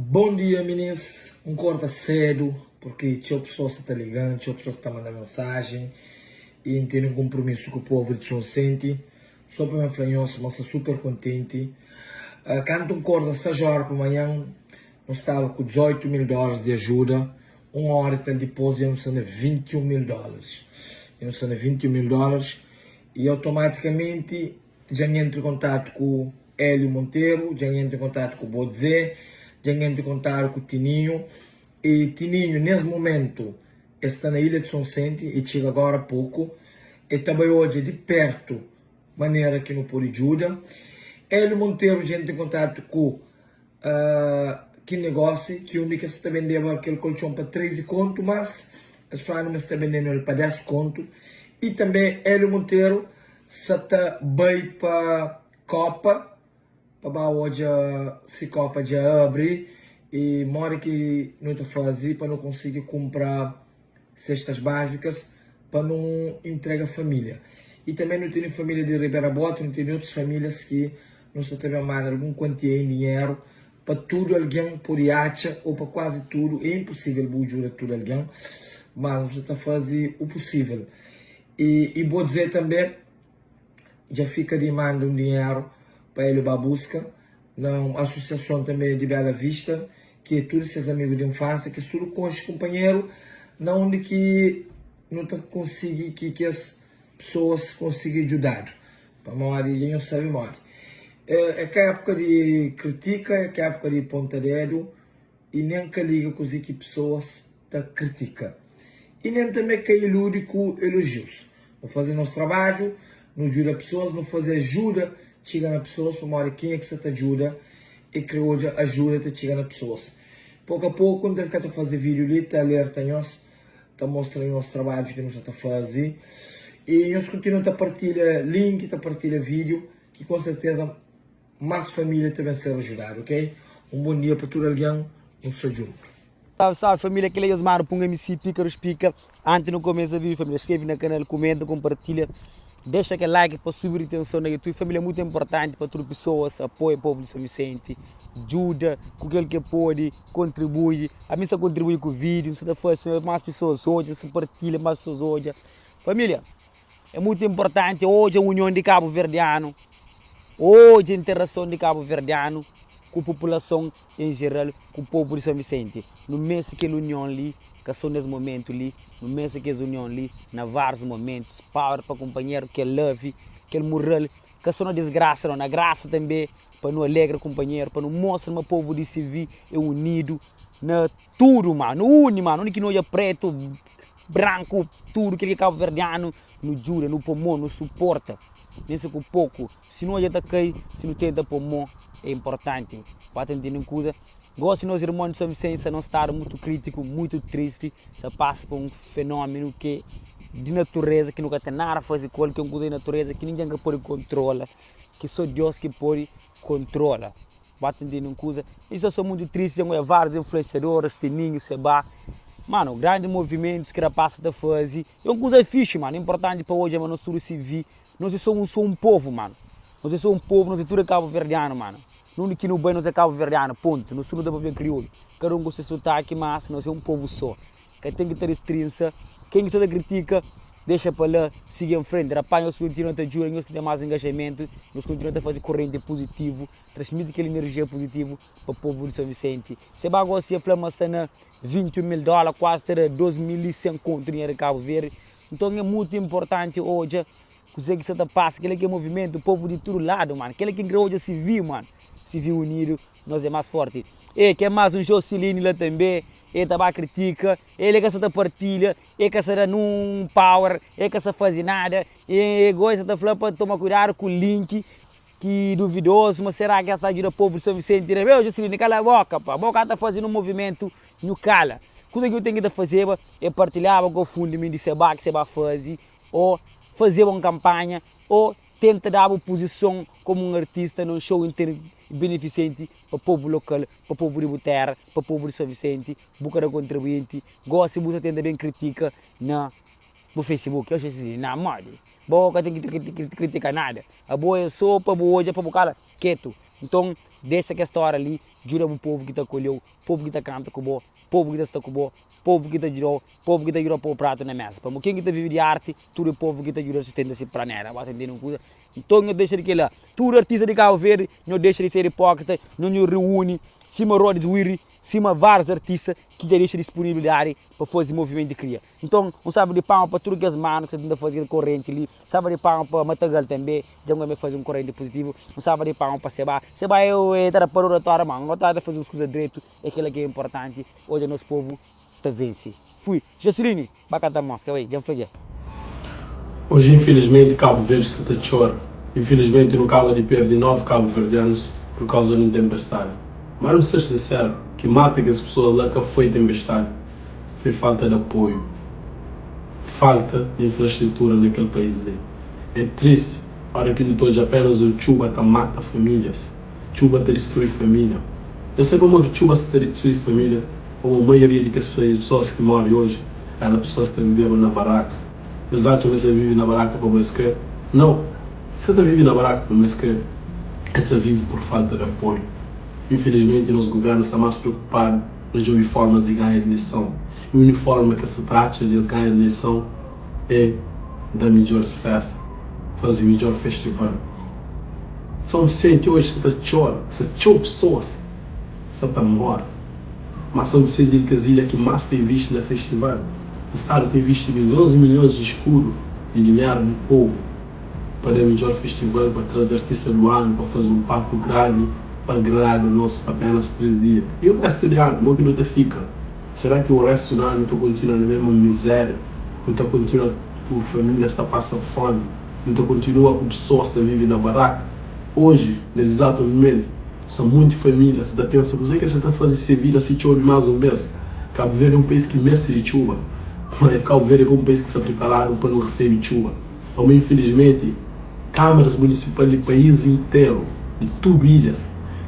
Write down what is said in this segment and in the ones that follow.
Bom dia, meninas. Acorda cedo, porque tinha pessoas que estão ligando, tinha pessoas que estão mandando mensagem e tem um compromisso com o povo de São Vicente. Só para me falar, mas estou super contente. Quando acorda 6 horas para amanhã, nós estava com $18.000 de ajuda. Uma hora depois, já não são $21.000. Já não são $21.000 e automaticamente já entro em contato com o Hélio Monteiro, já entro em contato com o Bodzé, já entro em contato com o Tininho. E Tininho, nesse momento, está na ilha de São Vicente e chega agora há pouco. E também hoje de perto, maneira que não pode ajuda. Hélio Monteiro, já entra em contato com que negócio, que onde que se está vendendo aquele colchão para 13 conto, mas as pessoas não estão vendendo ele para 10 conto. E também Hélio Monteiro está bem para Copa, para hoje se Copa já abre e mora que não está fazendo para não conseguir comprar cestas básicas para não entregar a família. E também não tem família de Ribeira Bota, não tem outras famílias que não se tem mais alguma quantia em dinheiro para tudo alguém por iacha ou para quase tudo. É impossível ajudar tudo alguém, mas você está fazendo o possível. E vou dizer também, já fica demanda um dinheiro para ele para busca na associação também de Bela Vista, que é todos esses amigos de infância, que é tudo com os companheiros, na onde que não está conseguindo que as pessoas consigam ajudar. Para morrer, não sabe morrer. É que a época de critica, é que a época de pontadeiro, e nem que liga com as pessoas que criticam. E nem também que ilude com elogios. Não fazer nosso trabalho, não ajuda pessoas, não fazer ajuda, chega nas pessoas, para morrer quem é que você te ajuda, e que hoje ajuda te chegar nas pessoas. Pouco a pouco, quando tem que fazer vídeo ali, está alerta nós, está mostrando o nosso trabalho que nós estamos a fazer. E nós continuamos a partilhar link, a partilhar vídeo, que com certeza mais família também será ajudar, ok? Um bom dia para todo alguém, um só junto. Salve, salve família, que eles maram para um MC Pícaros Pica. Antes no começo do vídeo, família, inscreve no canal, comenta, compartilha. Deixa aquele like para subir a atenção na YouTube. Família é muito importante para todas as pessoas. Apoia o povo de São Vicente. Ajuda com aquele que pode, contribui. A mim só contribui com o vídeo. Se for mais pessoas hoje, se partilha mais pessoas hoje. Família, é muito importante hoje a união de Cabo Verdeano. Hoje a interação de Cabo Verdeano com a população em geral, com o povo de São Vicente. No mês que a união ali, que são nesse momento ali, no mês que a união ali, na vários momentos, power para companheiro que é love, que é moral, que são na desgraça, não, na graça também, para não alegre companheiro, para não mostrar que o povo de Civi é unido, na tudo, mano, une, mano, onde que não é preto, branco, tudo que é Cabo Verdeano, no jura, no pulmão, no suporta. Nesse com pouco, se não está aqui, se não tenta pulmão, é importante. Para entender uma coisa, gosto de nós irmãos de São Vicente não estar muito crítico, muito triste, se passa por um fenômeno que de natureza, que nunca tem nada a fazer com ele, que é uma coisa de natureza, que ninguém pode controlar, que só Deus que pode controlar. Vai entender uma coisa, isso eu sou muito triste, eu vários influenciadores, Tininho, Seba, mano, grandes movimentos que a passa a fazer, é uma coisa fixe, mano, importante para hoje, mas nós tudo se vi, nós somos um povo, mano, nós somos um povo, nós é tudo Cabo Verdeano, mano, não que no bem nós é Cabo Verdeano, ponto, nós somos da povo crioulo, cada um com seu sotaque, mas nós é um povo só, que tem que ter estrinça, quem que critica, deixa para lá, siga em frente, apanha os que continuam a ajudar, nós que temos mais engajamento, nós continuamos a fazer corrente positivo, transmite aquela energia positiva para o povo de São Vicente. Se a gosta de falar, está na $21.000, quase ter 12.100 conto em Cabo Verde, então é muito importante hoje, que você passa, aquele que é movimento, o povo de todo lado, mano, aquele que hoje se viu, mano, se viu unido, nós é mais forte. E que é mais um Jocelyn lá também, ele também critica, ele que se partilha, ele que se dá num power, ele que se faz nada, e gosta de falar para tomar cuidado com o link, que duvidoso, mas será que essa ajuda o povo de São Vicente? Meu Jocelyn, cala a boca, pá, a boca está fazendo um movimento, no cala. Tudo que eu tenho que fazer é partilhar com o fundo de Seba, que Seba faz, ou fazer uma campanha, ou tenta dar uma posição como um artista num show beneficente para o povo local, para o povo de Boterra, para o povo de São Vicente, boca da contribuinte, gosta de você tenta bem critica no Facebook, eu acho assim, na moda, boca tem que criticar nada, a boa é sopa, boa hoje é para bocar quieto, Então, deixa que esta hora ali, jura o povo que te acolheu, povo que te canta com o povo que te está com o povo que te ajudou, povo que te ajudou a pôr o prato na mesa. Para quem que te vive de arte, tu é o povo que te ajuda a sustentar-se para nela, vai entender uma coisa. Então, eu deixo de que lá, tu artista de Cabo Verde, não deixa de ser hipócrita, não nos reúne, cima roda de Wiri, cima vários artistas que já deixam disponibilidade para fazer movimento de cria. Então, um sabe de pão para tudo que as manos que estão fazendo corrente ali, sabe de pão para Matagal também, já vai fazer um corrente positivo, um sabe de pão para Seba eu estar para o tua mão, não está a fazer as coisas direito, é aquilo que é importante, hoje o nosso povo está vence. Fui, Jaciline, bacana a mosca, vai, já foi. Hoje, infelizmente, Cabo Verde se está chora. Infelizmente, não acaba de perder 9 cabo-verdianos por causa de uma tempestade. Mas não ser sincero, que mata que as pessoas lá que foi tempestade foi falta de apoio, falta de infraestrutura naquele país ali. É triste, a hora que tu apenas o chuva tá mata famílias, chuva tá destrui família. Eu sei como a chuva está destrui família, como a maioria das pessoas que moram hoje, eram pessoas que viveram na baraca. Exatamente, você vive na baraca para você escrever? Não, você não vive na baraca para você escrever. Você vive por falta de apoio. Infelizmente, nosso governo está mais preocupado nas uniformes de ganhar eleição. E o uniforme que se trata de ganhar eleição é da melhor festa, fazer o melhor festival. São Vicente hoje você chora, você chora pessoas, você está morto. Mas São Vicente de Casilha que mais tem visto no festival. O Estado tem visto milhões e milhões de escuros de dinheiro do povo para o melhor festival, para trazer artistas do ano, para fazer um palco grande, para agradar o nosso apenas 3 dias. E o resto do ano, como que não te fica? Será que o resto do ano tu continua na mesma miséria? Não tu continua, tua família está passando fome? Não tu continua com pessoas que vivem na barraca? Hoje, nesse exato momento, são muitas famílias, você está pensando, você que você está fazendo essa vida se chove mais um mês? Cabo Verde é um país que mexe de chuva, mas Cabo Verde é um país que se prepararam para não receber chuva. Mas infelizmente, câmaras municipais do país inteiro, de tudo ilhas,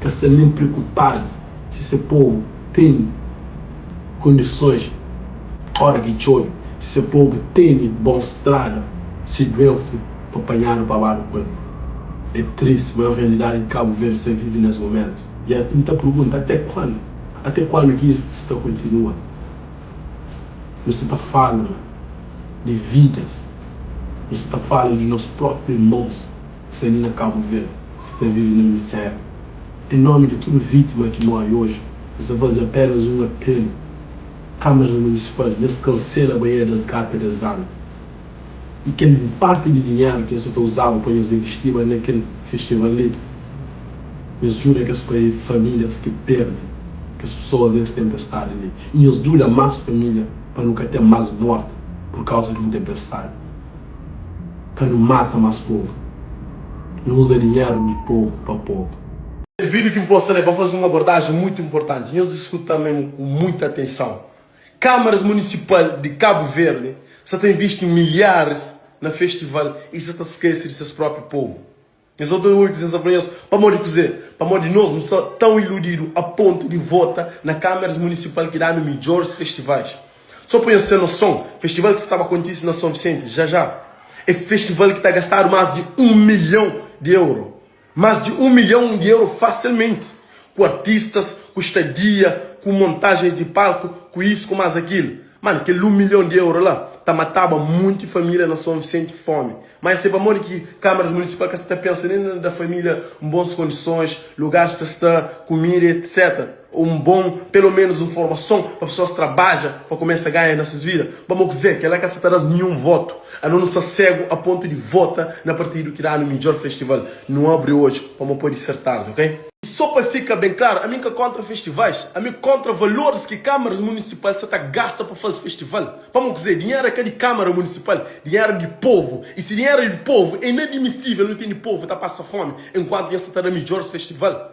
que estão nem preocupados se esse povo tem condições, hora que chove, se esse povo tem boa estrada, segurança para apanhar para lá no corpo. É triste, mas a realidade em Cabo Verde você vive nesse momento. E a muita pergunta, até quando? Até quando que isso está continua? Você está falando de vidas, você está falando de nossos próprios irmãos, que ali na Cabo Verde, você está vivendo na miséria. Em nome de toda vítima que morre hoje, você faz apenas um apelo. Câmara Municipal, nesse cancela a Baía das Gatas das Águas. E que parte do dinheiro que você usava para eles investir naquele festival ali, eles juram que as famílias que perdem, que as pessoas nessa tempestade ali. E eles juram mais família para nunca ter mais morte por causa de uma tempestade. Para não matar mais povo. Não usa dinheiro de povo para povo. O vídeo que me posso para fazer uma abordagem muito importante. E eu escuto também com muita atenção. Câmaras Municipais de Cabo Verde, você tem visto milhares no festival e você está esquecendo de seu próprio povo. Eu só estou dizendo para modo dizer, para modo nós não somos tão iludidos a ponto de votar na Câmaras Municipais que dá nos melhores festivais. Só para você ter noção, festival que estava acontecendo na São Vicente, já. É festival que está a gastar mais de 1 milhão de euros. Mais de 1 milhão de euros facilmente. Com artistas, com estadia, com montagens de palco, com isso, com mais aquilo. Mano, aquele 1 milhão de euros lá, tá matando muita família na São Vicente fome. Mas se para que câmaras municipais que você está pensando da família em boas condições, lugares para estar, comida, etc. Pelo menos informação para pessoas que trabalham, para começar a ganhar nessas vidas. Vamos dizer que ela que está dando nenhum voto. A não se cego a ponto de votar na partida que dá no melhor festival. Não abre hoje, vamos pôr ser tarde, ok? Só para ficar bem claro, a mim que é contra festivais, a mim contra valores que câmaras municipais você gasta para fazer festival. Vamos dizer, dinheiro é de câmara municipal, dinheiro de povo. E se dinheiro é de povo, é inadmissível, não tem de povo, está passando fome, enquanto você está no melhor festival.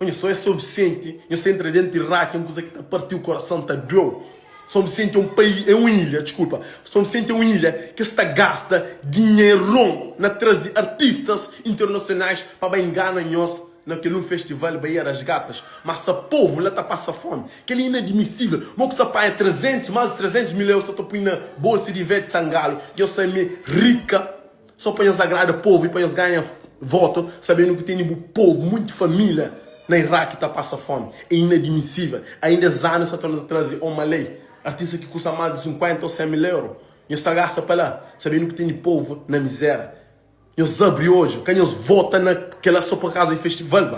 Olha só, é São Vicente, você entra dentro de Iraque, é uma coisa que está partindo o coração, está doendo. São Vicente é um país, é uma ilha, desculpa. São Vicente é uma ilha que está gasta dinheiro na trazer artistas internacionais para enganar nós naquele festival Baía das Gatas. Mas o povo lá está passando fome. Que é inadmissível. Mas que paga 300, mais de 300 mil euros, só estou põe na bolsa de Ivete Sangalo, que eu sei me rica, só para eles agradar o povo e para eles ganhar voto, sabendo que tem um povo, muita família na Iraque que passa fome. É inadmissível. Ainda anos estão a trazer uma lei. Artista que custa mais de 50 ou 100 mil euros. E está gasta para lá, sabendo que tem povo na miséria. Eles abrem hoje, quem eles votam naquela só por causa de festival.